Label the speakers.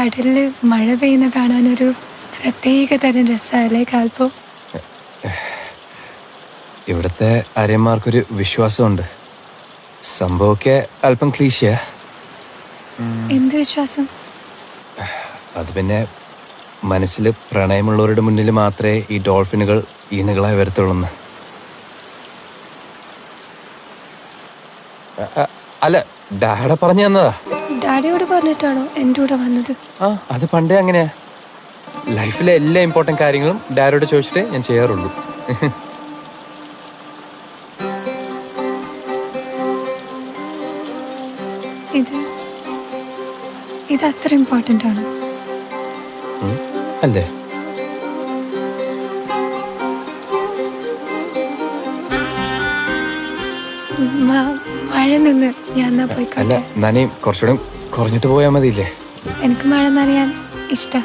Speaker 1: കടലില് മഴ പെയ്യുന്ന കാണാനൊരു പ്രത്യേക തരം രസമല്ലേ കാൽപ്പോ?
Speaker 2: ഇവിടുത്തെ ആര്യന്മാർക്കൊരു വിശ്വാസമുണ്ട്. സംഭവമൊക്കെ അല്പം ക്ലീശയാ.
Speaker 1: എന്ത് വിശ്വാസം?
Speaker 2: അത് പിന്നെ മനസ്സിൽ പ്രണയമുള്ളവരുടെ മുന്നിൽ മാത്രമേ ഈ ഡോൾഫിനുകൾ ഈണുകളായി വരത്തുള്ളൂ. അല്ല, ഡാഡ പറഞ്ഞു തന്നതാ.
Speaker 1: ഡാഡിയോട് പറഞ്ഞിട്ടാണോ എൻ്റെ കൂടെ വന്നത്?
Speaker 2: അത് പണ്ടേ അങ്ങനെയാ. ലൈഫിലെ എല്ലാ ഇമ്പോർട്ടന്റ് കാര്യങ്ങളും ഡാഡിയോട് ചോദിച്ചിട്ടേ ഞാൻ ചെയ്യാറുള്ളൂ.
Speaker 1: ഇത് അത്ര ഇമ്പോർട്ടൻ്റ് ആണ്
Speaker 2: അല്ലേ?
Speaker 1: മഴ നിന്ന് ഞാൻ പോയി.
Speaker 2: അല്ല, നനയും കുറച്ചുകൂടെ കുറഞ്ഞിട്ട് പോയാൽ മതിയില്ലേ?
Speaker 1: എനിക്ക് മഴ നനയാൻ ഇഷ്ടം.